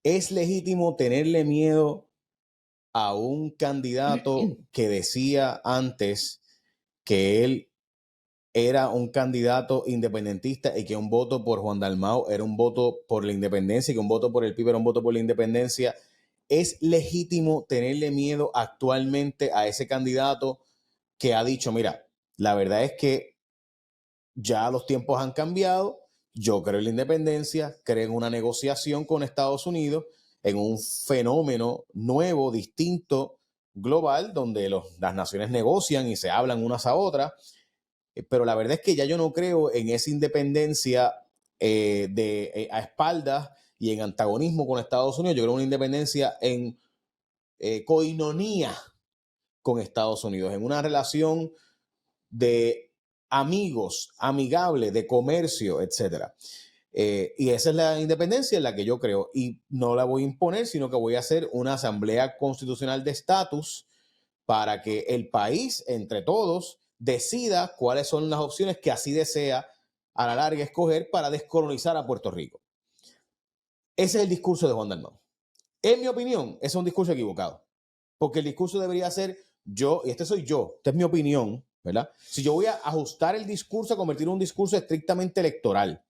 ¿Es legítimo tenerle miedo a un candidato que decía antes que él era un candidato independentista y que un voto por Juan Dalmau era un voto por la independencia y que un voto por el PIB era un voto por la independencia? ¿Es legítimo tenerle miedo actualmente a ese candidato que ha dicho, mira, la verdad es que ya los tiempos han cambiado, yo creo en la independencia, creo en una negociación con Estados Unidos, en un fenómeno nuevo, distinto, global, donde las naciones negocian y se hablan unas a otras, pero la verdad es que ya yo no creo en esa independencia a espaldas y en antagonismo con Estados Unidos. Yo creo en una independencia en coinonía con Estados Unidos, en una relación de amigos, amigable, de comercio, etcétera. Y esa es la independencia en la que yo creo. Y no la voy a imponer, sino que voy a hacer una asamblea constitucional de estatus para que el país, entre todos, decida cuáles son las opciones que así desea a la larga escoger para descolonizar a Puerto Rico. Ese es el discurso de Juan Dalmau. En mi opinión, ese es un discurso equivocado. Porque el discurso debería ser yo, y este soy yo, esta es mi opinión, ¿verdad? Si yo voy a ajustar el discurso, a convertir un discurso estrictamente electoral,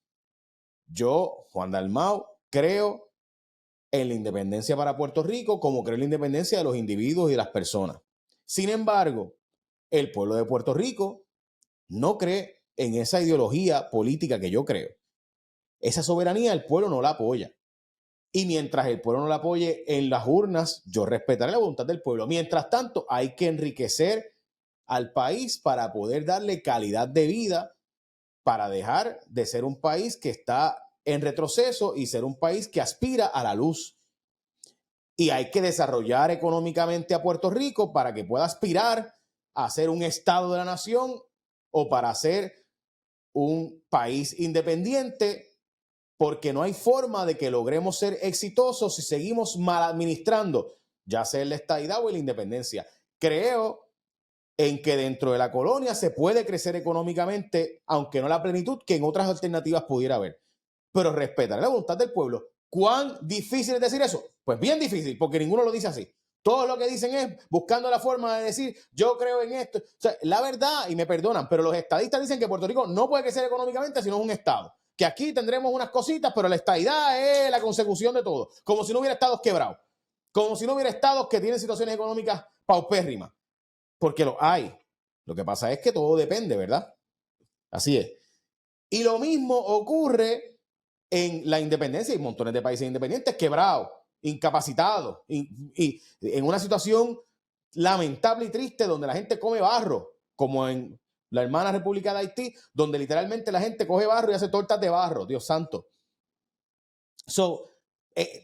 yo, Juan Dalmau, creo en la independencia para Puerto Rico como creo en la independencia de los individuos y de las personas. Sin embargo, el pueblo de Puerto Rico no cree en esa ideología política que yo creo. Esa soberanía el pueblo no la apoya. Y mientras el pueblo no la apoye en las urnas, yo respetaré la voluntad del pueblo. Mientras tanto, hay que enriquecer al país para poder darle calidad de vida, para dejar de ser un país que está en retroceso y ser un país que aspira a la luz. Y hay que desarrollar económicamente a Puerto Rico para que pueda aspirar a ser un estado de la nación o para ser un país independiente, porque no hay forma de que logremos ser exitosos si seguimos mal administrando, ya sea la estadidad o la independencia. Creo en que dentro de la colonia se puede crecer económicamente, aunque no la plenitud que en otras alternativas pudiera haber. Pero respetar la voluntad del pueblo. ¿Cuán difícil es decir eso? Pues bien difícil, porque ninguno lo dice así. Todo lo que dicen es buscando la forma de decir, yo creo en esto. O sea, la verdad, y me perdonan, pero los estadistas dicen que Puerto Rico no puede crecer económicamente si no es un estado. Que aquí tendremos unas cositas, pero la estadidad es la consecución de todo. Como si no hubiera estados quebrados. Como si no hubiera estados que tienen situaciones económicas paupérrimas. Porque lo hay. Lo que pasa es que todo depende, ¿verdad? Así es. Y lo mismo ocurre en la independencia. Hay montones de países independientes quebrados, incapacitados, y en una situación lamentable y triste donde la gente come barro, como en la hermana República de Haití, donde literalmente la gente coge barro y hace tortas de barro, Dios santo.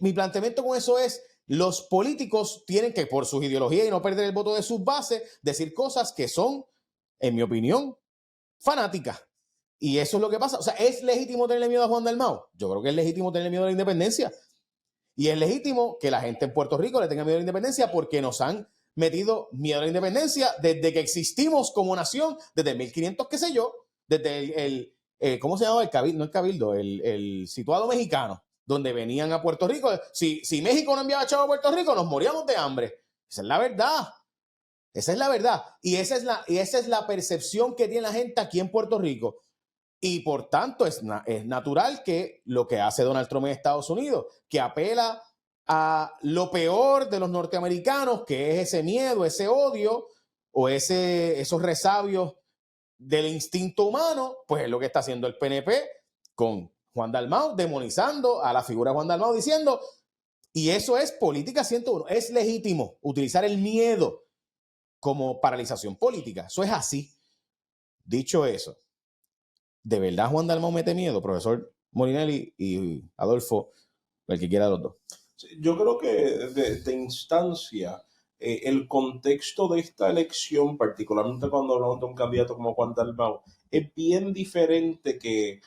Mi planteamiento con eso es, los políticos tienen que, por sus ideologías y no perder el voto de sus bases, decir cosas que son, en mi opinión, fanáticas. Y eso es lo que pasa. O sea, ¿es legítimo tenerle miedo a Juan Dalmau? Yo creo que es legítimo tenerle miedo a la independencia. Y es legítimo que la gente en Puerto Rico le tenga miedo a la independencia porque nos han metido miedo a la independencia desde que existimos como nación, desde 1500, qué sé yo, desde ¿cómo se llama? El cabildo, no el cabildo, el situado mexicano, donde venían a Puerto Rico. Si México no enviaba chavo a Puerto Rico, nos moríamos de hambre. Esa es la verdad. Esa es la verdad. Y esa es la percepción que tiene la gente aquí en Puerto Rico. Y por tanto es natural que lo que hace Donald Trump en Estados Unidos, que apela a lo peor de los norteamericanos, que es ese miedo, ese odio o esos resabios del instinto humano, pues es lo que está haciendo el PNP con Juan Dalmau, demonizando a la figura de Juan Dalmau, diciendo, y eso es política 101, es legítimo utilizar el miedo como paralización política. Eso es así. Dicho eso, ¿de verdad Juan Dalmau mete miedo, profesor Molinelli y Adolfo, el que quiera de los dos? Yo creo que de instancia, el contexto de esta elección, particularmente cuando hablamos de un candidato como Juan Dalmau, es bien diferente que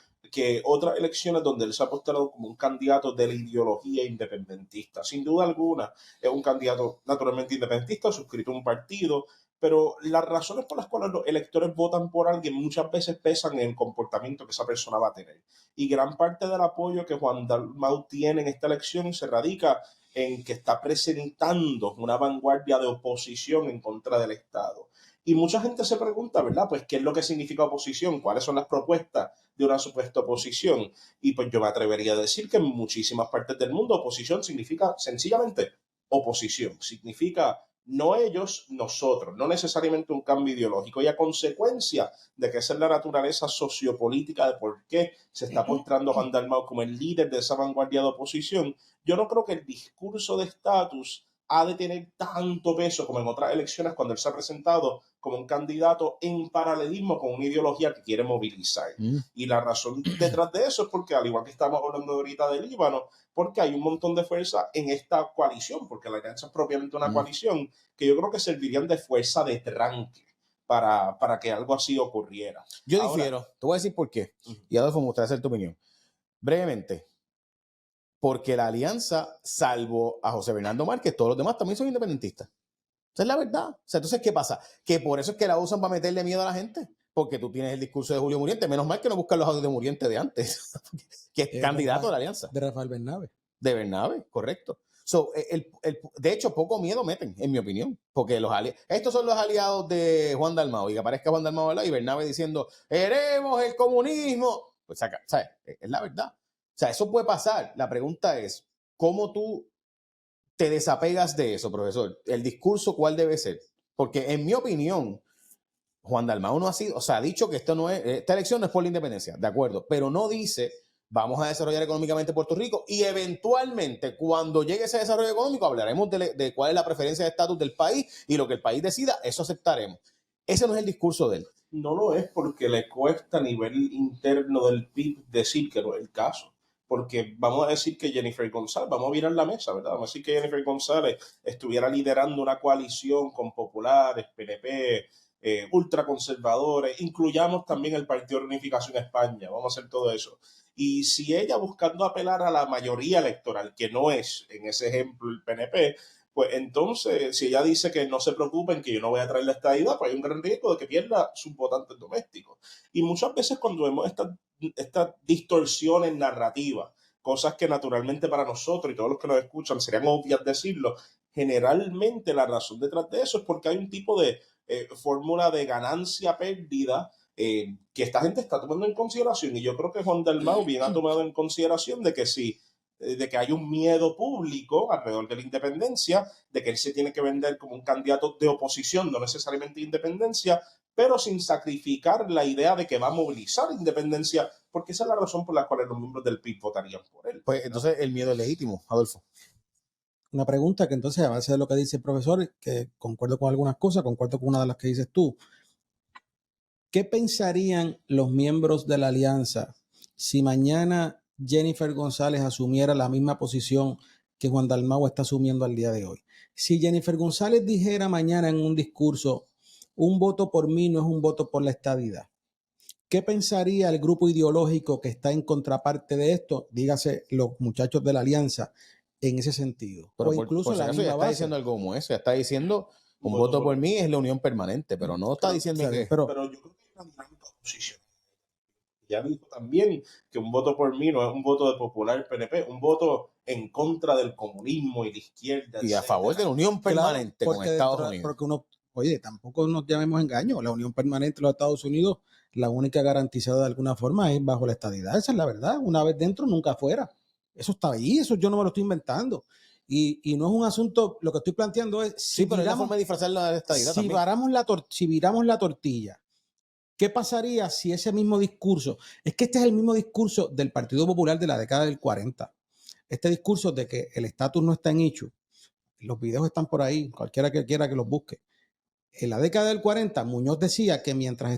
otras elecciones donde él se ha postulado como un candidato de la ideología independentista. Sin duda alguna, es un candidato naturalmente independentista, suscrito a un partido, pero las razones por las cuales los electores votan por alguien muchas veces pesan en el comportamiento que esa persona va a tener. Y gran parte del apoyo que Juan Dalmau tiene en esta elección se radica en que está presentando una vanguardia de oposición en contra del Estado. Y mucha gente se pregunta, ¿verdad? Pues, ¿qué es lo que significa oposición? ¿Cuáles son las propuestas de una supuesta oposición? Y pues yo me atrevería a decir que en muchísimas partes del mundo oposición significa sencillamente oposición. Significa no ellos, nosotros, no necesariamente un cambio ideológico. Y a consecuencia de que esa es la naturaleza sociopolítica de por qué se está mostrando a Juan Dalmau como el líder de esa vanguardia de oposición, yo no creo que el discurso de estatus ha de tener tanto peso como en otras elecciones cuando él se ha presentado como un candidato en paralelismo con una ideología que quiere movilizar. Y la razón detrás de eso es porque, al igual que estamos hablando ahorita del Líbano, porque hay un montón de fuerza en esta coalición, porque la alianza es propiamente una coalición que yo creo que servirían de fuerza de tranque para que algo así ocurriera. Yo difiero, te voy a decir por qué. Y Adolfo, me gustaría hacer tu opinión. Brevemente, porque la alianza, salvo a José Bernardo Márquez, todos los demás también son independentistas. Esa es la verdad. O sea, entonces, ¿qué pasa? Que por eso es que la usan para meterle miedo a la gente. Porque tú tienes el discurso de Julio Muriente. Menos mal que no buscan los audios de Muriente de antes, que es candidato a la alianza. De Rafael Bernabe. De Bernabe, correcto. De hecho, poco miedo meten, en mi opinión. Porque estos son los aliados de Juan Dalmau. Y que aparezca Juan Dalmau, ¿verdad? Y Bernabe diciendo, ¡heremos el comunismo! Pues, ¿sabes? Es la verdad. O sea, eso puede pasar. La pregunta es, ¿cómo tú te desapegas de eso, profesor? El discurso, ¿cuál debe ser? Porque en mi opinión, Juan Dalmau no ha sido, o sea, ha dicho que esta elección no es por la independencia, de acuerdo, pero no dice, vamos a desarrollar económicamente Puerto Rico y eventualmente, cuando llegue ese desarrollo económico, hablaremos de cuál es la preferencia de estatus del país y lo que el país decida, eso aceptaremos. Ese no es el discurso de él. No lo es porque le cuesta a nivel interno del PIB decir que no es el caso. Porque vamos a decir que Jennifer González, vamos a virar la mesa, ¿verdad? Vamos a decir que Jennifer González estuviera liderando una coalición con populares, PNP, ultraconservadores, incluyamos también el Partido de Reunificación España, vamos a hacer todo eso. Y si ella, buscando apelar a la mayoría electoral, que no es en ese ejemplo el PNP, pues entonces, si ella dice que no se preocupen, que yo no voy a traer la estadidad, pues hay un gran riesgo de que pierda sus votantes domésticos. Y muchas veces cuando vemos estas distorsiones narrativas, cosas que naturalmente para nosotros y todos los que nos escuchan serían obvias decirlo, generalmente la razón detrás de eso es porque hay un tipo de fórmula de ganancia-pérdida que esta gente está tomando en consideración. Y yo creo que Juan Dalmau bien ha tomado en consideración de que hay un miedo público alrededor de la independencia, de que él se tiene que vender como un candidato de oposición, no necesariamente de independencia, pero sin sacrificar la idea de que va a movilizar independencia, porque esa es la razón por la cual los miembros del PIB votarían por él. Pues entonces el miedo es legítimo, Adolfo. Una pregunta que entonces, a base de lo que dice el profesor, que concuerdo con algunas cosas, concuerdo con una de las que dices tú. ¿Qué pensarían los miembros de la alianza si mañana Jennifer González asumiera la misma posición que Juan Dalmau está asumiendo al día de hoy? Si Jennifer González dijera mañana en un discurso, un voto por mí no es un voto por la estadidad, ¿qué pensaría el grupo ideológico que está en contraparte de esto? Dígase los muchachos de la alianza en ese sentido. Pero o incluso por si la acaso misma ya está base. diciendo algo como eso, ya está diciendo un voto por mí es la unión permanente, pero no está diciendo que... Pero yo creo que es una dinámica oposición. Ya dijo también que un voto por mí no es un voto de popular PNP, un voto en contra del comunismo y la izquierda. Y a favor de la unión permanente con Estados Unidos. Porque oye, tampoco nos llamemos engaño. La unión permanente de los Estados Unidos, la única garantizada de alguna forma es bajo la estadidad. Esa es la verdad. Una vez dentro, nunca fuera. Eso está ahí, eso yo no me lo estoy inventando. Y no es un asunto, lo que estoy planteando es... Sí, pero es la forma de disfrazar la estadidad si también. Si viramos la tortilla, ¿qué pasaría si ese mismo discurso... Es que este es el mismo discurso del Partido Popular de la década del 40. Este discurso de que el estatus no está en issue. Los videos están por ahí, cualquiera que quiera que los busque. En la década del 40, Muñoz decía que mientras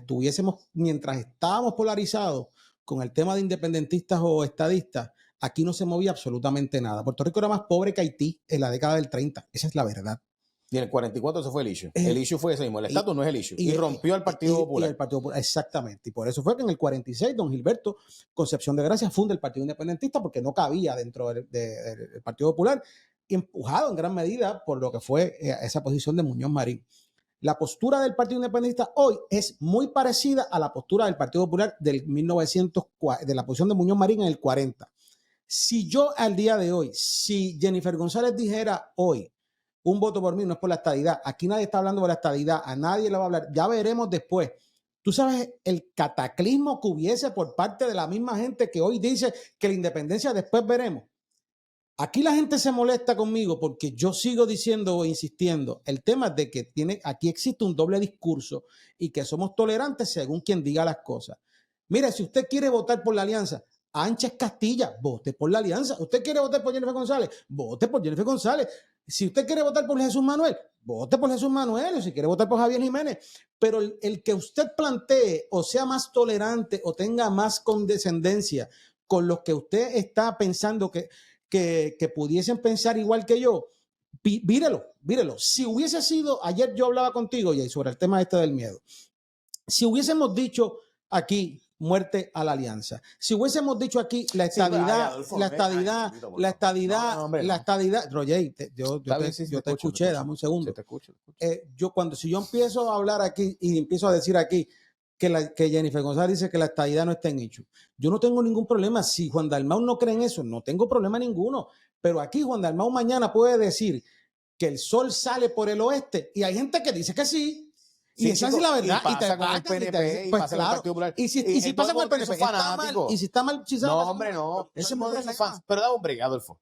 estábamos polarizados con el tema de independentistas o estadistas, aquí no se movía absolutamente nada. Puerto Rico era más pobre que Haití en la década del 30. Esa es la verdad. Y en el 44 eso fue el issue. El issue fue ese mismo. El estatus no es el issue. Y rompió al Partido Popular. El Partido Popular. Exactamente. Y por eso fue que en el 46 don Gilberto Concepción de Gracia funda el Partido Independentista porque no cabía dentro del Partido Popular, empujado en gran medida por lo que fue esa posición de Muñoz Marín. La postura del Partido Independentista hoy es muy parecida a la postura del Partido Popular del 1940, de la posición de Muñoz Marín en el 40. Si yo al día de hoy, si Jennifer González dijera hoy, un voto por mí no es por la estadidad, aquí nadie está hablando de la estadidad, a nadie le va a hablar, ya veremos después. Tú sabes el cataclismo que hubiese por parte de la misma gente que hoy dice que la independencia después veremos. Aquí la gente se molesta conmigo porque yo sigo diciendo o insistiendo. El tema es de que aquí existe un doble discurso y que somos tolerantes según quien diga las cosas. Mire, si usted quiere votar por la alianza, Ánchez Castilla, vote por la alianza. ¿Usted quiere votar por Jennifer González? Vote por Jennifer González. Si usted quiere votar por Jesús Manuel, vote por Jesús Manuel. O si quiere votar por Javier Jiménez. Pero el que usted plantee o sea más tolerante o tenga más condescendencia con los que usted está pensando que pudiesen pensar igual que yo, vírelo. Si hubiese sido, ayer yo hablaba contigo, y sobre el tema este del miedo, si hubiésemos dicho aquí muerte a la alianza, si hubiésemos dicho aquí la estadidad, Roger, yo te escuché, dame un segundo. Si yo empiezo a hablar aquí y empiezo a decir aquí que Jennifer González dice que la estadidad no está en hecho. Yo no tengo ningún problema. Si Juan Dalmau no cree en eso, no tengo problema ninguno. Pero aquí Juan Dalmau mañana puede decir que el sol sale por el oeste y hay gente que dice que sí. Y esa es la verdad. Y pasa con el PNP, pues pasa claro. con el Partido Popular. Y si pasa con el PNP, está mal. Y si está mal, no, hombre, no. Ese es fans. Pero da un break, Adolfo.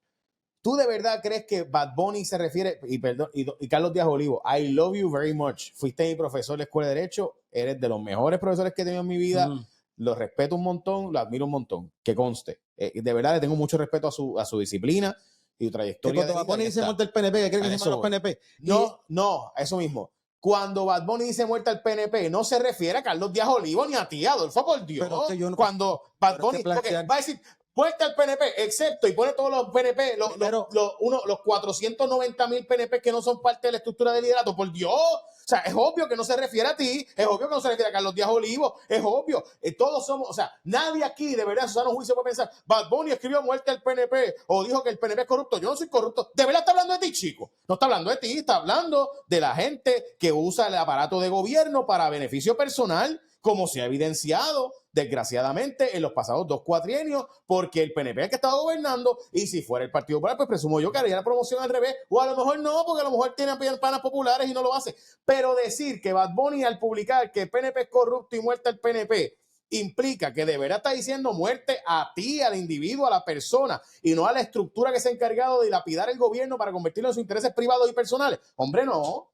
¿Tú de verdad crees que Bad Bunny se refiere, y Carlos Díaz Olivo, I love you very much, fuiste mi profesor de Escuela de Derecho, eres de los mejores profesores que he tenido en mi vida, lo respeto un montón, lo admiro un montón, que conste. De verdad le tengo mucho respeto a su disciplina y su trayectoria. Cuando Bad Bunny dice muerte al PNP, ¿qué creen que se llaman los PNP? No, eso mismo. Cuando Bad Bunny dice muerte al PNP, no se refiere a Carlos Díaz Olivo ni a ti, Adolfo, por Dios. Cuando Bad Bunny va a decir muerte al PNP, excepto, y pone todos los PNP, los 490,000 PNP que no son parte de la estructura de liderato, por Dios. O sea, es obvio que no se refiere a ti, es obvio que no se refiere a Carlos Díaz Olivo, es obvio. Todos somos, o sea, nadie aquí de verdad, Susano Juicio, puede pensar, Bad Bunny escribió muerte al PNP o dijo que el PNP es corrupto. Yo no soy corrupto. ¿De verdad está hablando de ti, chico? No está hablando de ti, está hablando de la gente que usa el aparato de gobierno para beneficio personal, como se ha evidenciado, desgraciadamente, en los pasados 2 cuatrienios, porque el PNP es el que estaba gobernando, y si fuera el Partido Popular, pues presumo yo que haría la promoción al revés, o a lo mejor no, porque a lo mejor tiene panas populares y no lo hace. Pero decir que Bad Bunny, al publicar que el PNP es corrupto y muerte al PNP, implica que de verdad está diciendo muerte a ti, al individuo, a la persona, y no a la estructura que se ha encargado de dilapidar el gobierno para convertirlo en sus intereses privados y personales. Hombre, no.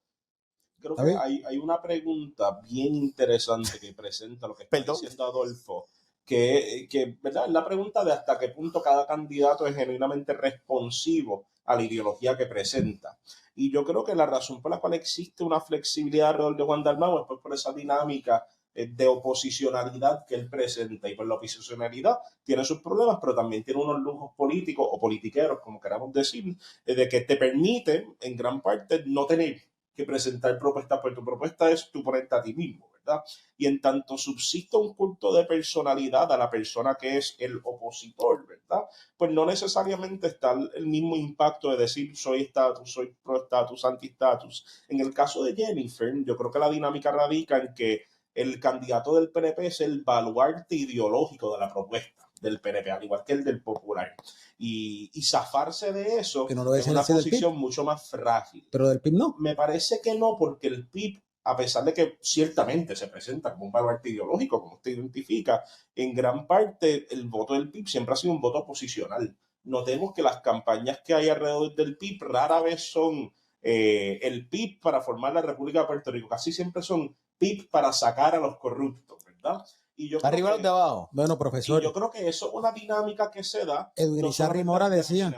Creo que hay una pregunta bien interesante que presenta lo que está diciendo Adolfo, que ¿verdad? La pregunta de hasta qué punto cada candidato es genuinamente responsivo a la ideología que presenta. Y yo creo que la razón por la cual existe una flexibilidad alrededor de Juan Dalmau es por esa dinámica de oposicionalidad que él presenta. Y por la oposicionalidad tiene sus problemas, pero también tiene unos lujos políticos o politiqueros, como queramos decir, de que te permite en gran parte no tener que presentar propuestas, porque tu propuesta es tu ponerte a ti mismo, ¿verdad? Y en tanto subsiste un culto de personalidad a la persona que es el opositor, ¿verdad? Pues no necesariamente está el mismo impacto de decir soy estatus, soy pro estatus, anti estatus. En el caso de Jennifer, yo creo que la dinámica radica en que el candidato del PNP es el baluarte ideológico de la propuesta del PNP, al igual que el del Popular. Y zafarse de eso es una posición mucho más frágil. ¿Pero del PIB no? Me parece que no, porque el PIB, a pesar de que ciertamente se presenta como un baluarte ideológico, como usted identifica, en gran parte el voto del PIB siempre ha sido un voto posicional. Notemos que las campañas que hay alrededor del PIB rara vez son el PIB para formar la República de Puerto Rico, casi siempre son PIB para sacar a los corruptos, ¿verdad? Y yo arriba los de abajo. Bueno, profesor. Y yo creo que eso es una dinámica que se da. Edwin Izarri Mora decía.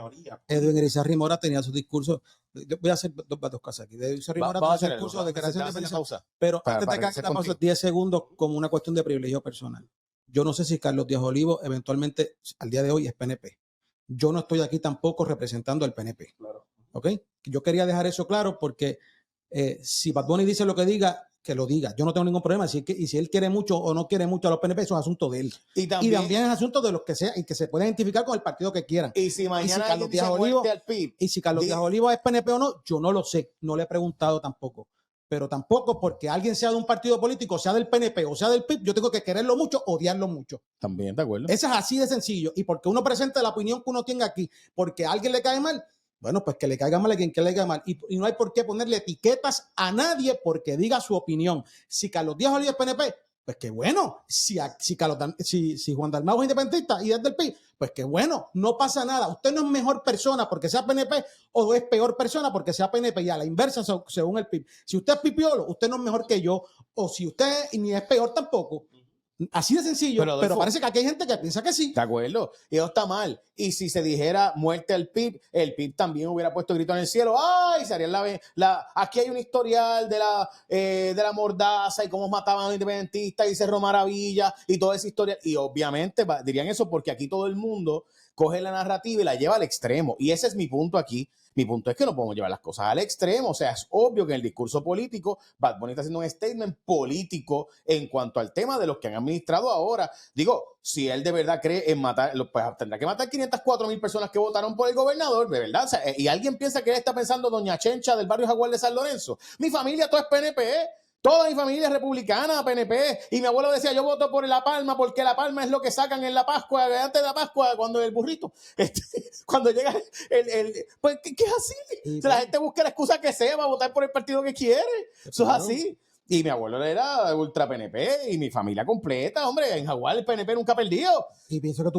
Edwin Izarri Mora tenía su discurso. Yo voy a hacer dos cosas aquí. Edwin Izarri Mora tenía su discurso de creación de pausa. Pero antes de que haga la pausa, 10 segundos como una cuestión de privilegio personal. Yo no sé si Carlos Díaz Olivo eventualmente, al día de hoy, es PNP. Yo no estoy aquí tampoco representando al PNP. Claro. ¿Ok? Yo quería dejar eso claro porque si Bad Bunny dice lo que diga, que lo diga. Yo no tengo ningún problema. Y si él quiere mucho o no quiere mucho a los PNP, eso es asunto de él. Y también es asunto de los que sea y que se pueden identificar con el partido que quieran. Y si mañana Carlos Díaz Olivo es PNP o no, yo no lo sé. No le he preguntado tampoco. pero tampoco porque alguien sea de un partido político, sea del PNP o sea del PIB, yo tengo que quererlo mucho, odiarlo mucho. También, ¿de acuerdo? Eso es así de sencillo. Y porque uno presenta la opinión que uno tenga aquí, porque a alguien le cae mal, bueno, pues que le caiga mal a quien que le caiga mal. Y no hay por qué ponerle etiquetas a nadie porque diga su opinión. Si Carlos Díaz Olivo es PNP, pues qué bueno. Si Juan Dalmau es independentista y es del PIB, pues qué bueno. No pasa nada. Usted no es mejor persona porque sea PNP o es peor persona porque sea PNP. Y a la inversa, según el PIB. Si usted es pipiolo, usted no es mejor que yo. O si usted ni es peor tampoco. Así de sencillo, pero parece que aquí hay gente que piensa que sí. De acuerdo, y eso está mal. Y si se dijera muerte al PIB, el PIB también hubiera puesto grito en el cielo. ¡Ay! Se harían aquí hay un historial de la mordaza y cómo mataban a los independentistas y Cerro Maravilla y toda esa historia. Y obviamente dirían eso porque aquí todo el mundo coge la narrativa y la lleva al extremo. Y ese es mi punto aquí. Mi punto es que no podemos llevar las cosas al extremo. O sea, es obvio que en el discurso político Bad Bunny está haciendo un statement político en cuanto al tema de los que han administrado ahora. Digo, si él de verdad cree en matar, pues tendrá que matar 504,000 personas que votaron por el gobernador, de verdad. O sea, y alguien piensa que él está pensando Doña Chencha del barrio Jaguar de San Lorenzo. Mi familia todo es PNP, toda mi familia es republicana, PNP, y mi abuelo decía, yo voto por La Palma porque La Palma es lo que sacan en la Pascua, antes de la Pascua, cuando el burrito, cuando llega pues que es así, sí, la gente busca la excusa que sea para votar por el partido que quiere, eso es así. Y mi abuelo era ultra PNP y mi familia completa, hombre, en Jaguar el PNP nunca ha perdido. Y pienso que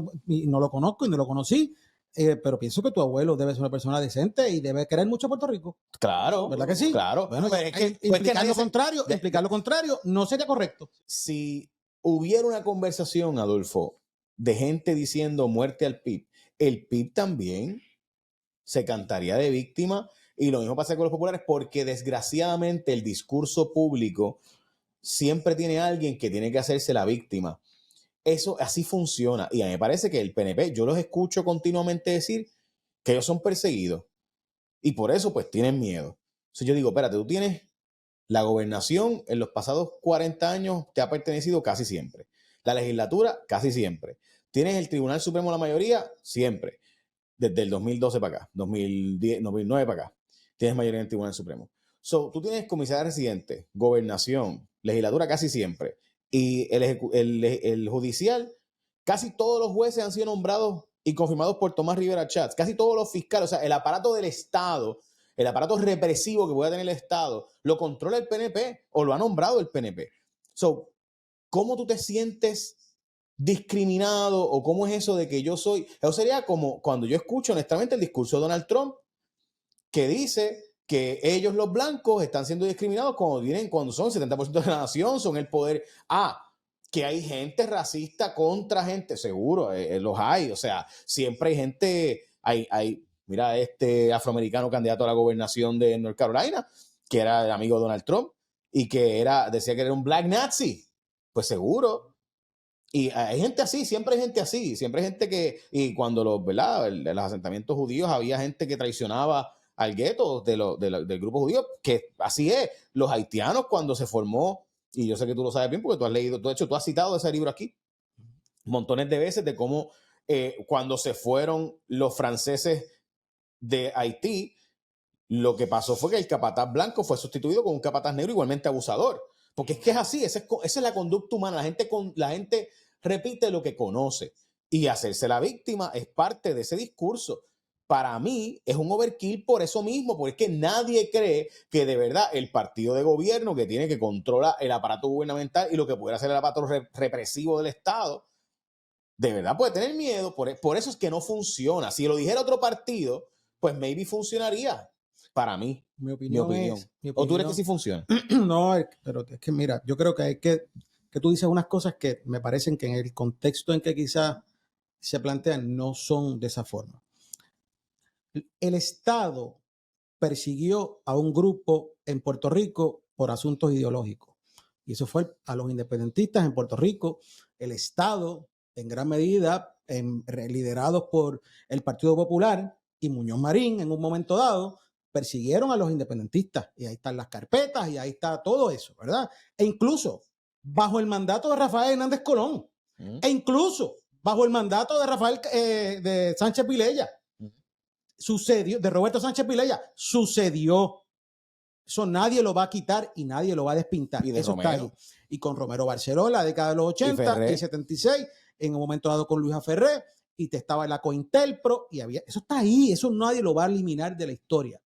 no lo conozco y no lo conocí, pero pienso que tu abuelo debe ser una persona decente y debe querer mucho a Puerto Rico. Claro. ¿Verdad que sí? Claro. Bueno, pues es que implicar lo contrario no sería correcto. Si hubiera una conversación, Adolfo, de gente diciendo muerte al PIB, el PIB también se cantaría de víctima. Y lo mismo pasa con los populares porque desgraciadamente el discurso público siempre tiene alguien que tiene que hacerse la víctima. Eso así funciona. Y a mí me parece que el PNP, yo los escucho continuamente decir que ellos son perseguidos. Y por eso pues tienen miedo. Entonces yo digo, espérate, tú tienes la gobernación en los pasados 40 años te ha pertenecido casi siempre. La legislatura casi siempre. Tienes el Tribunal Supremo la mayoría siempre. Desde el 2012 para acá, 2010, 2009 para acá. Tienes mayoría en el Tribunal Supremo. So, tú tienes comisaría residente, gobernación, legislatura casi siempre. Y el judicial, casi todos los jueces han sido nombrados y confirmados por Tomás Rivera Chats. Casi todos los fiscales, o sea, el aparato del Estado, el aparato represivo que pueda tener el Estado, lo controla el PNP o lo ha nombrado el PNP. So, ¿cómo tú te sientes discriminado o cómo es eso de que yo soy? Eso sería como cuando yo escucho honestamente el discurso de Donald Trump que dice que ellos los blancos están siendo discriminados cuando son 70% de la nación, son el poder. Que hay gente racista contra gente, seguro, los hay. O sea, siempre hay gente, mira, este afroamericano candidato a la gobernación de North Carolina, que era el amigo de Donald Trump y que decía que era un black nazi. Pues seguro. Y hay gente así, siempre hay gente así, siempre hay gente y cuando los asentamientos judíos había gente que traicionaba al gueto del grupo judío, que así es. Los haitianos cuando se formó, y yo sé que tú lo sabes bien porque tú has leído, de hecho tú has citado ese libro aquí montones de veces de cómo cuando se fueron los franceses de Haití, lo que pasó fue que el capataz blanco fue sustituido con un capataz negro igualmente abusador. Porque es que es así, esa es la conducta humana. La gente repite lo que conoce. Y hacerse la víctima es parte de ese discurso. Para mí es un overkill por eso mismo, porque es que nadie cree que de verdad el partido de gobierno que tiene que controlar el aparato gubernamental y lo que puede hacer el aparato represivo del Estado, de verdad puede tener miedo. Por eso es que no funciona. Si lo dijera otro partido, pues maybe funcionaría. Para mí. Mi opinión. ¿O tú crees que sí funciona? No, pero es que mira, yo creo que tú dices unas cosas que me parecen que en el contexto en que quizás se plantean no son de esa forma. El Estado persiguió a un grupo en Puerto Rico por asuntos ideológicos. Y eso fue a los independentistas en Puerto Rico. El Estado, en gran medida, liderados por el Partido Popular y Muñoz Marín, en un momento dado, persiguieron a los independentistas. Y ahí están las carpetas y ahí está todo eso, ¿verdad? E incluso bajo el mandato de Rafael Hernández Colón. E incluso bajo el mandato de de Sánchez Vilella. Sucedió, de Roberto Sánchez Vilella, sucedió. Eso nadie lo va a quitar y nadie lo va a despintar. Y de eso está Romero. ahí. Y con Romero Barceló, en la década de los 80 Ferré. y 76, en un momento dado con Luisa Ferré, y te estaba la Cointelpro, y había, eso está ahí, eso nadie lo va a eliminar de la historia.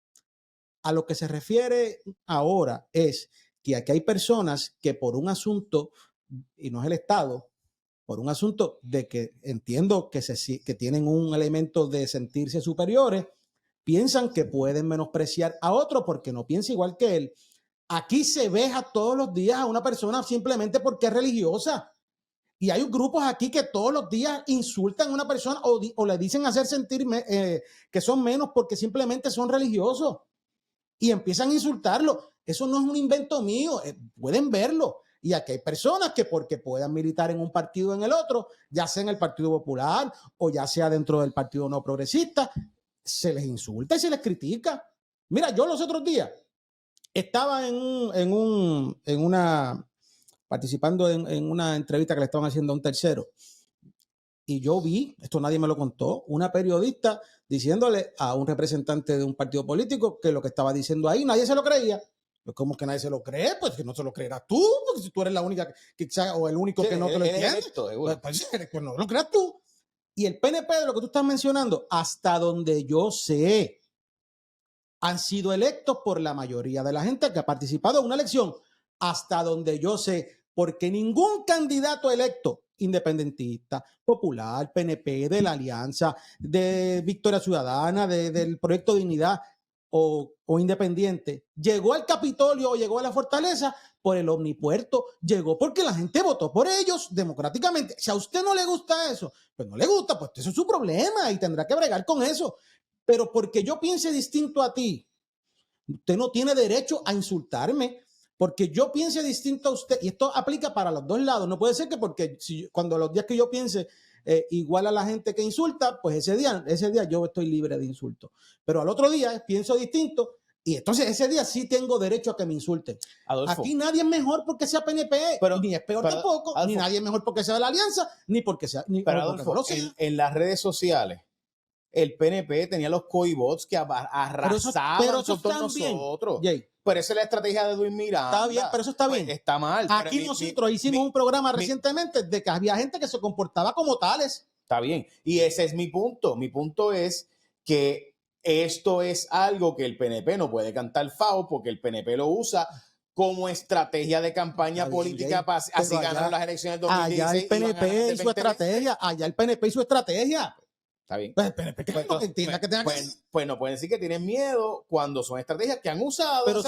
A lo que se refiere ahora es que aquí hay personas que por un asunto, y no es el Estado, por un asunto de que entiendo que tienen un elemento de sentirse superiores, piensan que pueden menospreciar a otro porque no piensa igual que él. Aquí se veja todos los días a una persona simplemente porque es religiosa. Y hay grupos aquí que todos los días insultan a una persona o le dicen hacer sentir que son menos porque simplemente son religiosos. Y empiezan a insultarlo. Eso no es un invento mío, pueden verlo. Y aquí hay personas que porque puedan militar en un partido o en el otro, ya sea en el Partido Popular o ya sea dentro del Partido No Progresista, se les insulta y se les critica. Mira, yo los otros días estaba participando en una entrevista que le estaban haciendo a un tercero. Y yo vi, esto nadie me lo contó, una periodista diciéndole a un representante de un partido político que lo que estaba diciendo ahí nadie se lo creía. Pues, ¿cómo que nadie se lo cree? Pues que no se lo creerás tú, porque si tú eres la única o el único que no te lo entiende, pues no lo creas tú. Y el PNP, de lo que tú estás mencionando, hasta donde yo sé, han sido electos por la mayoría de la gente que ha participado en una elección, hasta donde yo sé, porque ningún candidato electo, independentista, popular, PNP, de la Alianza, de Victoria Ciudadana, del Proyecto Dignidad o independiente, llegó al Capitolio o llegó a la Fortaleza por el Omnipuerto, llegó porque la gente votó por ellos democráticamente. Si a usted no le gusta eso, pues no le gusta, pues eso es su problema y tendrá que bregar con eso. Pero porque yo piense distinto a ti, usted no tiene derecho a insultarme. Porque yo piense distinto a usted, y esto aplica para los dos lados. No puede ser que porque cuando los días que yo piense igual a la gente que insulta, pues ese día yo estoy libre de insultos. Pero al otro día pienso distinto y entonces ese día sí tengo derecho a que me insulten. Adolfo, aquí nadie es mejor porque sea PNP, ni es peor tampoco, Adolfo, ni nadie es mejor porque sea de la Alianza, ni porque sea... Pero Adolfo, no en las redes sociales, el PNP tenía los coibots que arrasaban con todos nosotros. Jay, pero esa es la estrategia de Edwin Miranda. Está bien, pero eso está bien. Está mal. Aquí nosotros hicimos un programa recientemente de que había gente que se comportaba como tales. Está bien. Y ese es mi punto. Mi punto es que esto es algo que el PNP no puede cantar FAO porque el PNP lo usa como estrategia de campaña política para así ganar las elecciones del 2016. Allá el PNP y su estrategia. Allá el PNP y su estrategia. Está bien. Pues el PNP que no entienda que tenga que... Pues no pueden decir que tienen miedo cuando son estrategias que han usado. Pero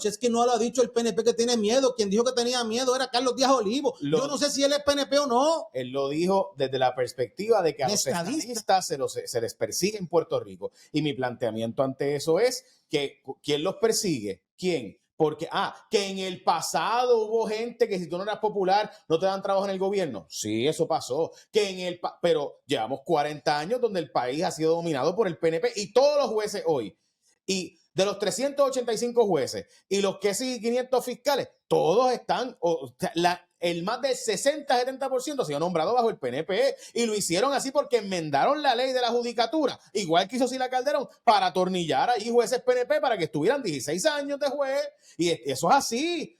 si es que no lo ha dicho el PNP que tiene miedo. Quien dijo que tenía miedo era Carlos Díaz Olivo. Yo no sé si él es PNP o no. Él lo dijo desde la perspectiva de que a los estadistas se les persigue en Puerto Rico. Y mi planteamiento ante eso es que ¿quién los persigue? ¿Quién? Porque, que en el pasado hubo gente que si tú no eras popular no te dan trabajo en el gobierno. Sí, eso pasó. Pero llevamos 40 años donde el país ha sido dominado por el PNP y todos los jueces hoy. Y de los 385 jueces y los casi 500 fiscales, todos están, el más del 60-70% ha sido nombrado bajo el PNP y lo hicieron así porque enmendaron la ley de la judicatura, igual que hizo Sila Calderón, para atornillar ahí jueces PNP para que estuvieran 16 años de juez y eso es así.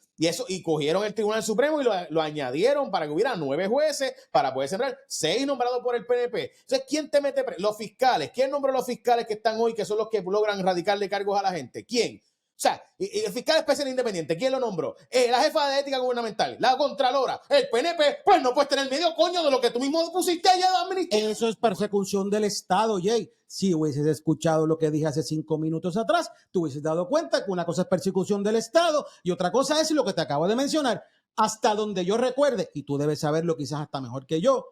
Y cogieron el Tribunal Supremo y lo añadieron para que hubiera 9 jueces para poder sembrar 6 nombrados por el PNP. Entonces, ¿quién te mete los fiscales? ¿Quién nombró los fiscales que están hoy, que son los que logran radicarle cargos a la gente? ¿Quién? O sea, y el fiscal especial independiente, ¿quién lo nombró? La jefa de ética gubernamental, la contralora, el PNP, pues no puedes tener medio coño de lo que tú mismo pusiste allá de administración. Eso es persecución del Estado, Jay. Si hubieses escuchado lo que dije hace 5 minutos atrás, te hubieses dado cuenta que una cosa es persecución del Estado y otra cosa es lo que te acabo de mencionar. Hasta donde yo recuerde, y tú debes saberlo quizás hasta mejor que yo,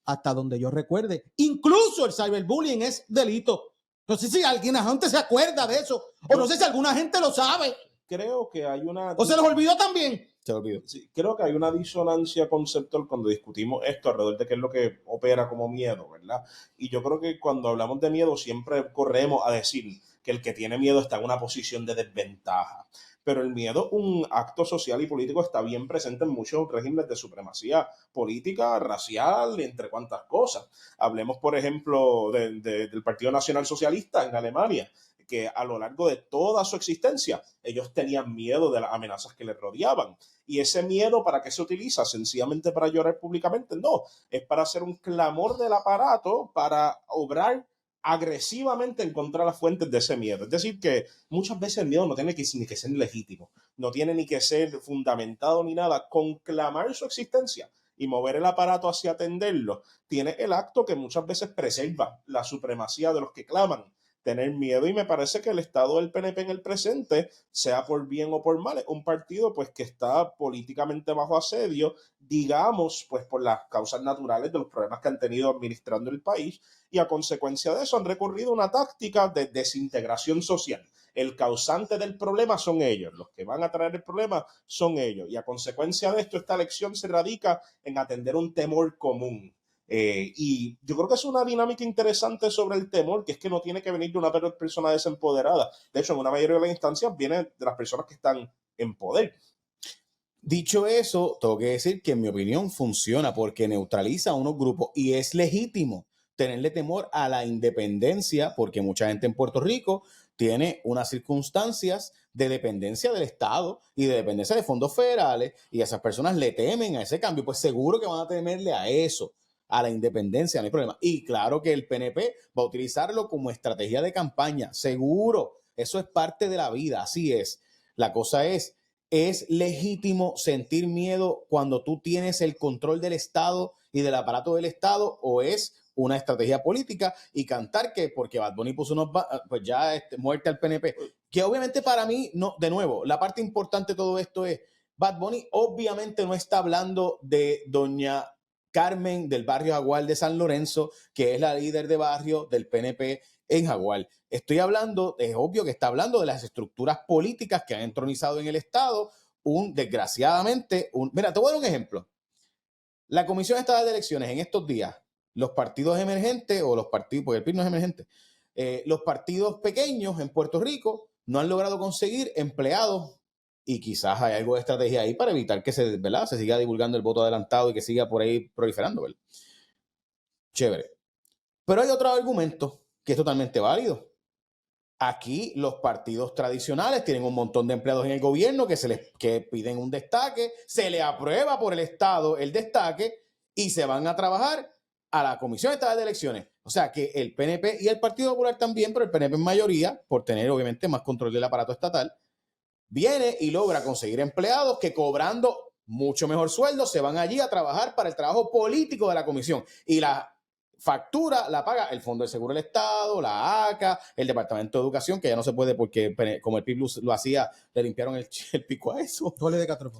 hasta donde yo recuerde, incluso el cyberbullying es delito. No sé si alguna gente se acuerda de eso, o no sé si alguna gente lo sabe. Creo que hay una... ¿O se les olvidó también? Se olvidó. Sí, creo que hay una disonancia conceptual cuando discutimos esto alrededor de qué es lo que opera como miedo, ¿verdad? Y yo creo que cuando hablamos de miedo siempre corremos a decir que el que tiene miedo está en una posición de desventaja. Pero el miedo, un acto social y político, está bien presente en muchos regímenes de supremacía política, racial, entre cuantas cosas. Hablemos, por ejemplo, del Partido Nacional Socialista en Alemania, porque a lo largo de toda su existencia ellos tenían miedo de las amenazas que les rodeaban. Y ese miedo, ¿para qué se utiliza? ¿Sencillamente para llorar públicamente? No, es para hacer un clamor del aparato, para obrar agresivamente en contra de las fuentes de ese miedo. Es decir, que muchas veces el miedo no tiene ni que ser legítimo, no tiene ni que ser fundamentado ni nada. Con clamar su existencia y mover el aparato hacia atenderlo, tiene el acto que muchas veces preserva la supremacía de los que claman. Tener miedo, y me parece que el estado del PNP en el presente, sea por bien o por mal, es un partido pues que está políticamente bajo asedio, digamos, pues por las causas naturales de los problemas que han tenido administrando el país, y a consecuencia de eso han recurrido a una táctica de desintegración social. El causante del problema son ellos, los que van a traer el problema son ellos, y a consecuencia de esto esta elección se radica en atender un temor común. Y yo creo que es una dinámica interesante sobre el temor, que es que no tiene que venir de una persona desempoderada. De hecho, en una mayoría de las instancias viene de las personas que están en poder. Dicho eso, tengo que decir que en mi opinión funciona porque neutraliza a unos grupos y es legítimo tenerle temor a la independencia, porque mucha gente en Puerto Rico tiene unas circunstancias de dependencia del Estado y de dependencia de fondos federales, y esas personas le temen a ese cambio. Pues seguro que van a temerle a eso, a la independencia, no hay problema. Y claro que el PNP va a utilizarlo como estrategia de campaña, seguro. Eso es parte de la vida, así es. La cosa es legítimo sentir miedo cuando tú tienes el control del Estado y del aparato del Estado, o es una estrategia política y cantar que porque Bad Bunny puso unos, pues ya muerte al PNP, que obviamente para mí, no, de nuevo, la parte importante de todo esto es, Bad Bunny obviamente no está hablando de doña Carmen del barrio Jaguar de San Lorenzo, que es la líder de barrio del PNP en Jaguar. Estoy hablando, es obvio que está hablando de las estructuras políticas que han entronizado en el Estado, desgraciadamente, mira, te voy a dar un ejemplo. La Comisión Estatal de Elecciones en estos días, los partidos emergentes, o los partidos, porque el PIB no es emergente, los partidos pequeños en Puerto Rico no han logrado conseguir empleados, y quizás hay algo de estrategia ahí para evitar que se siga divulgando el voto adelantado y que siga por ahí proliferando, ¿verdad? Chévere. Pero hay otro argumento que es totalmente válido. Aquí los partidos tradicionales tienen un montón de empleados en el gobierno que piden un destaque, se le aprueba por el Estado el destaque y se van a trabajar a la Comisión Estatal de Elecciones. O sea que el PNP y el Partido Popular también, pero el PNP en mayoría, por tener obviamente más control del aparato estatal, viene y logra conseguir empleados que, cobrando mucho mejor sueldo, se van allí a trabajar para el trabajo político de la comisión. Y la factura la paga el Fondo de Seguro del Estado, la ACA, el Departamento de Educación, que ya no se puede porque como el PIB lo hacía, le limpiaron el pico a eso.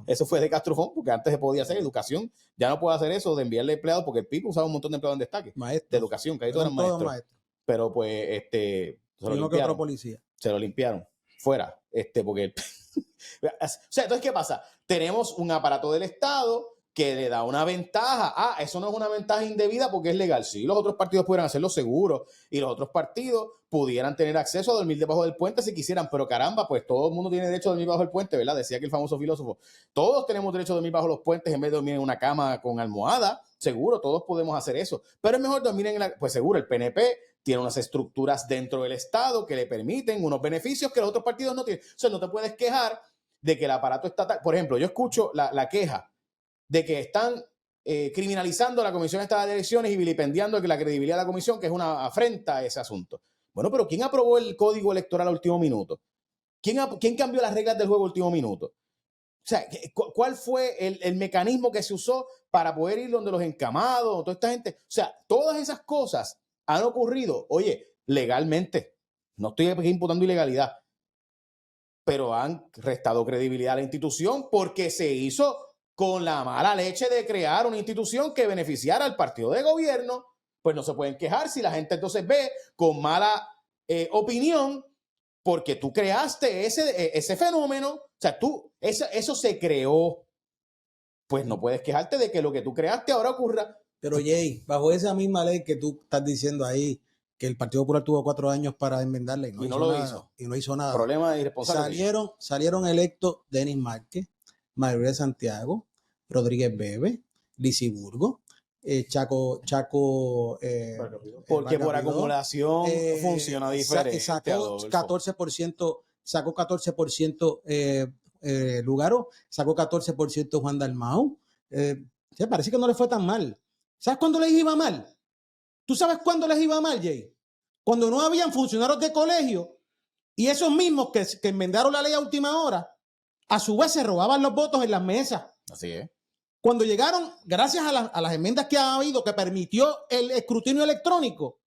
Eso fue de Castrofón, porque antes se podía hacer educación. Ya no puede hacer eso de enviarle empleados, porque el PIB usaba un montón de empleados en destaque. Maestros. De educación, que ahí todos eran maestros. Pero pues, se lo limpiaron. Policía. Se lo limpiaron. Fuera. Porque... O sea, entonces, ¿qué pasa? Tenemos un aparato del Estado que le da una ventaja. Eso no es una ventaja indebida porque es legal. Sí, los otros partidos pudieran hacerlo seguro y los otros partidos pudieran tener acceso a dormir debajo del puente si quisieran, pero caramba, pues todo el mundo tiene derecho a dormir bajo el puente, ¿verdad? Decía que el famoso filósofo. Todos tenemos derecho a dormir bajo los puentes en vez de dormir en una cama con almohada. Seguro, todos podemos hacer eso. Pero es mejor dormir pues seguro, el PNP tiene unas estructuras dentro del Estado que le permiten unos beneficios que los otros partidos no tienen. O sea, no te puedes quejar de que el aparato estatal, por ejemplo, yo escucho la queja de que están criminalizando a la Comisión Estatal de Elecciones y vilipendiando la credibilidad de la comisión, que es una afrenta a ese asunto. Bueno, pero ¿quién aprobó el código electoral al último minuto? ¿Quién cambió las reglas del juego al último minuto? O sea, ¿cuál fue el mecanismo que se usó para poder ir donde los encamados, toda esta gente? O sea, todas esas cosas han ocurrido, oye, legalmente. No estoy imputando ilegalidad, pero han restado credibilidad a la institución porque se hizo con la mala leche de crear una institución que beneficiara al partido de gobierno. Pues no se pueden quejar si la gente entonces ve con mala opinión porque tú creaste ese fenómeno. O sea, eso se creó. Pues no puedes quejarte de que lo que tú creaste ahora ocurra. Pero Jay, bajo esa misma ley que tú estás diciendo ahí, que el Partido Popular tuvo 4 años para enmendarla y no hizo nada. Problema irresponsable. Salieron electos Denis Márquez, María de Santiago, Rodríguez Bebe, Lisi Burgo, Chaco porque por Bargabidó, acumulación funciona diferente. Sacó 14% Lugaro, sacó 14% Juan Dalmau. Parece que no le fue tan mal. ¿Sabes cuándo les iba mal? ¿Tú sabes cuándo les iba mal, Jay? Cuando no habían funcionarios de colegio y esos mismos que enmendaron la ley a última hora, a su vez se robaban los votos en las mesas. Así es. Cuando llegaron, gracias a las enmiendas que ha habido, que permitió el escrutinio electrónico,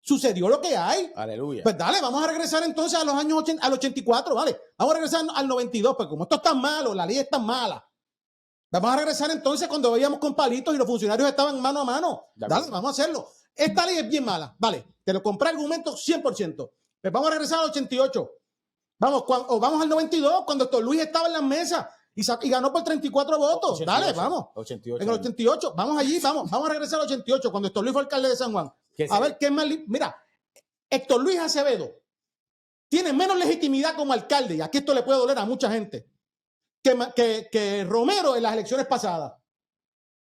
sucedió lo que hay. Aleluya. Pues dale, vamos a regresar entonces a los años 80, al 84, vale. Vamos a regresar al 92, porque como esto es tan malo, la ley es tan mala. Vamos a regresar entonces cuando veíamos con palitos y los funcionarios estaban mano a mano. Dale, vamos a hacerlo. Esta ley es bien mala. Vale, te lo compré argumento 100%. Pues vamos a regresar al 88. Vamos al 92, cuando Héctor Luis estaba en las mesas y ganó por 34 votos. 88, dale, vamos. 88, en el 88, vamos allí, vamos a regresar al 88, cuando Héctor Luis fue alcalde de San Juan. A ver qué es más. Mira, Héctor Luis Acevedo tiene menos legitimidad como alcalde, y aquí esto le puede doler a mucha gente, que Romero en las elecciones pasadas.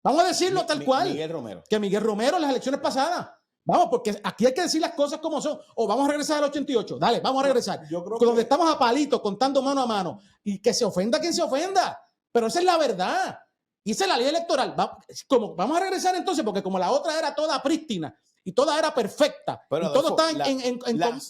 Vamos a decirlo tal cual. Miguel Romero. Que Miguel Romero en las elecciones pasadas. Vamos, porque aquí hay que decir las cosas como son. O vamos a regresar al 88. Dale, vamos a regresar. Yo creo donde estamos a palitos, contando mano a mano. Y que se ofenda quien se ofenda. Pero esa es la verdad. Y esa es la ley electoral. Vamos a regresar entonces, porque como la otra era toda prístina y toda era perfecta, pero y todo está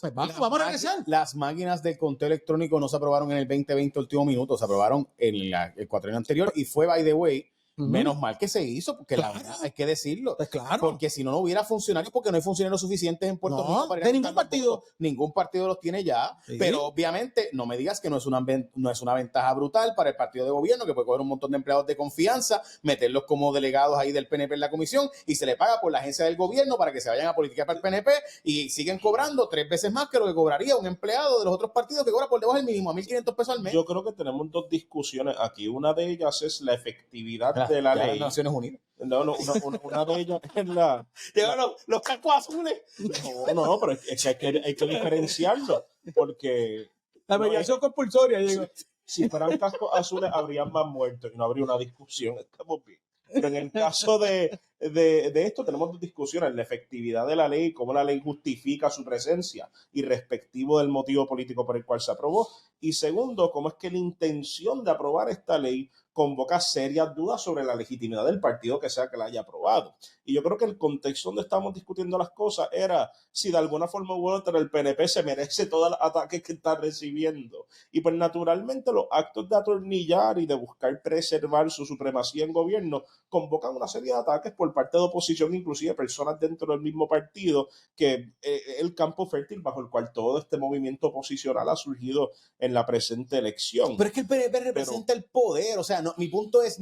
pues vamos a regresar. Las máquinas del conteo electrónico no se aprobaron en el 2020 último minuto, se aprobaron en el cuatrienio anterior y fue, by the way, menos mal que se hizo, porque la verdad hay que decirlo. Pues claro. Porque si no, no hubiera funcionarios, porque no hay funcionarios suficientes en Puerto Rico para de ningún partido. Ningún partido los tiene ya. Sí. Pero obviamente, no me digas que no es una ventaja brutal para el partido de gobierno, que puede coger un montón de empleados de confianza, meterlos como delegados ahí del PNP en la comisión y se le paga por la agencia del gobierno para que se vayan a politicar para el PNP y siguen cobrando 3 veces más que lo que cobraría un empleado de los otros partidos que cobra por debajo del mínimo, a $1,500 al mes. Yo creo que tenemos dos discusiones aquí. Una de ellas es la efectividad de la ley. Naciones Unidas. No, una de ellas es la... los cascos azules. No, pero es que hay que diferenciarlo, porque... La mediación compulsoria, digo. Si fueran cascos azules, habrían más muertos y no habría una discusión. Estamos bien. Pero en el caso de esto, tenemos dos discusiones: la efectividad de la ley, cómo la ley justifica su presencia y respectivo del motivo político por el cual se aprobó. Y segundo, cómo es que la intención de aprobar esta ley convoca serias dudas sobre la legitimidad del partido que sea que la haya aprobado. Y yo creo que el contexto donde estamos discutiendo las cosas era si de alguna forma u otra el PNP se merece todos los ataques que está recibiendo. Y pues naturalmente los actos de atornillar y de buscar preservar su supremacía en gobierno convocan una serie de ataques por parte de oposición, inclusive personas dentro del mismo partido, que el campo fértil bajo el cual todo este movimiento oposicional ha surgido en la presente elección. Pero es que el PNP representa el poder, o sea, no, mi punto es,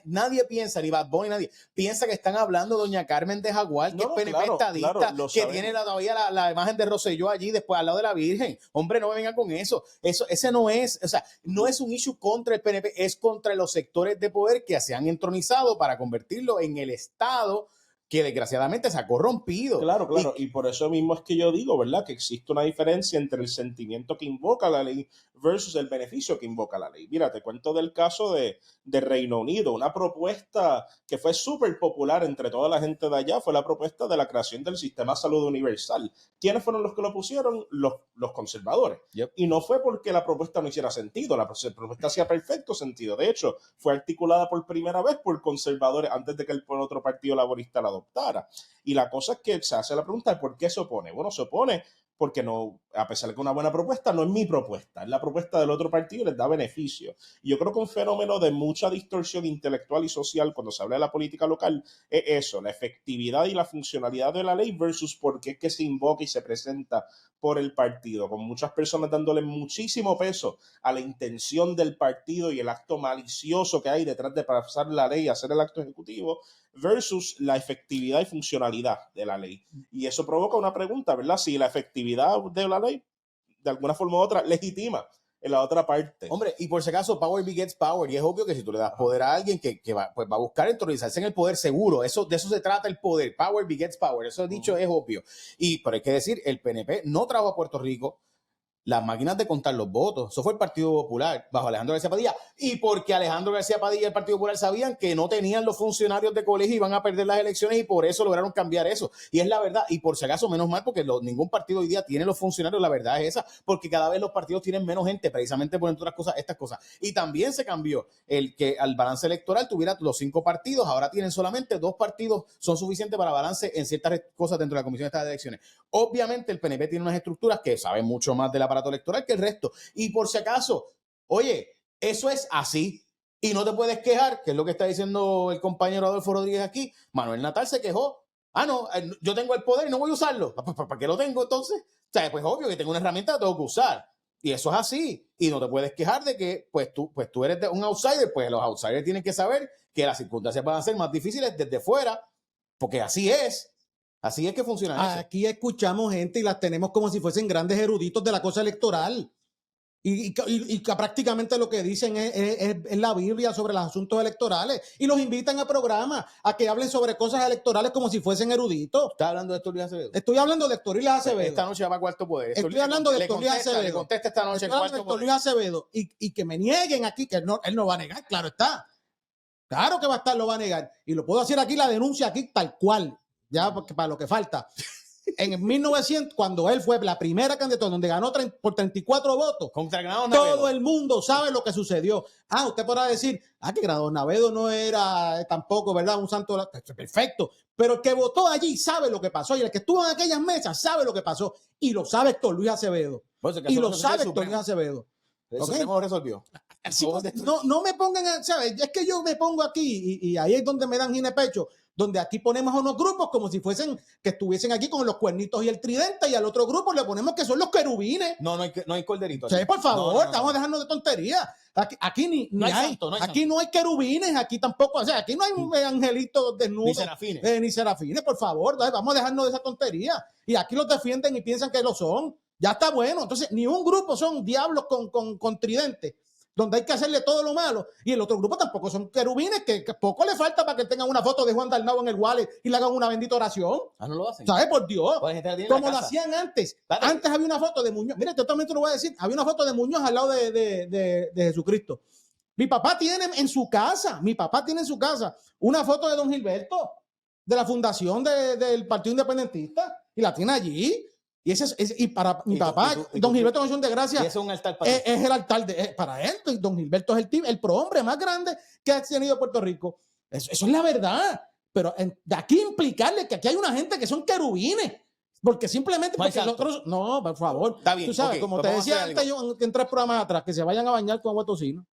nadie piensa, ni Bad Bunny, nadie piensa que están hablando de doña Carmen de Jaguar, que es PNP estadista, que tiene todavía la imagen de Rosselló allí después al lado de la Virgen. Hombre, no me venga con eso. Ese no es, o sea, no es un issue contra el PNP, es contra los sectores de poder que se han entronizado para convertirlo en el Estado que desgraciadamente se ha corrompido. Claro. Y por eso mismo es que yo digo, ¿verdad?, que existe una diferencia entre el sentimiento que invoca la ley versus el beneficio que invoca la ley. Mira, te cuento del caso de Reino Unido. Una propuesta que fue súper popular entre toda la gente de allá fue la propuesta de la creación del sistema de salud universal. ¿Quiénes fueron los que lo pusieron? Los conservadores. Yep. Y no fue porque la propuesta no hiciera sentido. La propuesta hacía perfecto sentido. De hecho, fue articulada por primera vez por conservadores antes de que el otro partido laborista la adoptara. Y la cosa es que se hace la pregunta de por qué se opone. Bueno, se opone porque no, a pesar de que una buena propuesta, no es mi propuesta, es la propuesta del otro partido y les da beneficio. Y yo creo que un fenómeno de mucha distorsión intelectual y social cuando se habla de la política local es eso, la efectividad y la funcionalidad de la ley versus por qué es que se invoca y se presenta por el partido, con muchas personas dándole muchísimo peso a la intención del partido y el acto malicioso que hay detrás de pasar la ley y hacer el acto ejecutivo versus la efectividad y funcionalidad de la ley. Y eso provoca una pregunta, ¿verdad? Si la efectividad de la ley, de alguna forma u otra, legitima en la otra parte. Hombre, y por si acaso, power begets power, y es obvio que si tú le das poder a alguien que va a buscar entronizarse en el poder seguro, de eso se trata el poder, power begets power, eso dicho es obvio. Pero hay que decir, el PNP no trajo a Puerto Rico las máquinas de contar los votos. Eso fue el Partido Popular, bajo Alejandro García Padilla. Y porque Alejandro García Padilla y el Partido Popular sabían que no tenían los funcionarios de colegio y iban a perder las elecciones, y por eso lograron cambiar eso. Y es la verdad. Y por si acaso, menos mal, porque ningún partido hoy día tiene los funcionarios, la verdad es esa, porque cada vez los partidos tienen menos gente, precisamente por entre otras cosas, estas cosas. Y también se cambió el que al balance electoral tuviera los 5 partidos, ahora tienen solamente 2 partidos, son suficientes para balance en ciertas cosas dentro de la Comisión de Elecciones. Obviamente el PNP tiene unas estructuras que saben mucho más del aparato electoral que el resto. Y por si acaso, oye, eso es así. Y no te puedes quejar, que es lo que está diciendo el compañero Adolfo Rodríguez aquí. Manuel Natal se quejó. No, yo tengo el poder y no voy a usarlo. ¿Para qué lo tengo entonces? O sea, pues obvio que tengo una herramienta que tengo que usar. Y eso es así. Y no te puedes quejar de que pues tú eres un outsider. Pues los outsiders tienen que saber que las circunstancias van a ser más difíciles desde fuera, porque así es. Así es que funciona eso. Aquí escuchamos gente y las tenemos como si fuesen grandes eruditos de la cosa electoral. Y que prácticamente lo que dicen es la Biblia sobre los asuntos electorales. Y los invitan a programas a que hablen sobre cosas electorales como si fuesen eruditos. ¿Estás hablando de Héctor Luis Acevedo? Estoy hablando de Héctor Luis Acevedo. Esta noche va a Cuarto Poder. Estoy hablando de Héctor Luis Acevedo. Le contesta esta noche en Cuarto Poder. Luis Acevedo. Y que me nieguen aquí, que él no va a negar, claro está. Claro que va a estar, lo va a negar. Y lo puedo hacer aquí, la denuncia aquí tal cual. Ya para lo que falta. En 1900, cuando él fue la primera candidata donde ganó por 34 votos, contra Granados Navedo, todo el mundo sabe lo que sucedió. Usted podrá decir, que Granados Navedo no era tampoco, ¿verdad? Un santo. Perfecto. Pero el que votó allí sabe lo que pasó. Y el que estuvo en aquellas mesas sabe lo que pasó. Y lo sabe Héctor Luis Acevedo. Pues y lo sabe Héctor Luis Acevedo. El Supremo lo resolvió. Sí, no me pongan, ¿sabes? Es que yo me pongo aquí y ahí es donde me dan ginepecho, donde aquí ponemos a unos grupos como si fuesen, que estuviesen aquí con los cuernitos y el tridente, y al otro grupo le ponemos que son los querubines. No hay corderito. Sí, por favor, estamos dejando de tonterías. Aquí no hay querubines, aquí tampoco, o sea, aquí no hay angelitos desnudos. Ni serafines, por favor, vamos a dejarnos de esa tontería. Y aquí los defienden y piensan que lo son. Ya está bueno. Entonces, ni un grupo son diablos con tridente, donde hay que hacerle todo lo malo, y el otro grupo tampoco son querubines, que poco le falta para que tengan una foto de Juan Dalmau en el wallet y le hagan una bendita oración. No lo hacen. ¿Sabes? Por Dios. Como lo hacían antes. Dale. Antes había una foto de Muñoz. Mira, yo también te lo voy a decir. Había una foto de Muñoz al lado de Jesucristo. Mi papá tiene en su casa una foto de don Gilberto, de la fundación del Partido Independentista, y la tiene allí. Y para mi papá, don Gilberto Acción de Gracia, es un altar para es el altar para él. Don Gilberto es el prohombre más grande que ha tenido Puerto Rico. Eso es la verdad. Pero de aquí implicarle que aquí hay una gente que son querubines. Porque simplemente porque nosotros. No, por favor. Está bien. Tú sabes, como te decía antes yo en 3 programas atrás, que se vayan a bañar con agua tocino.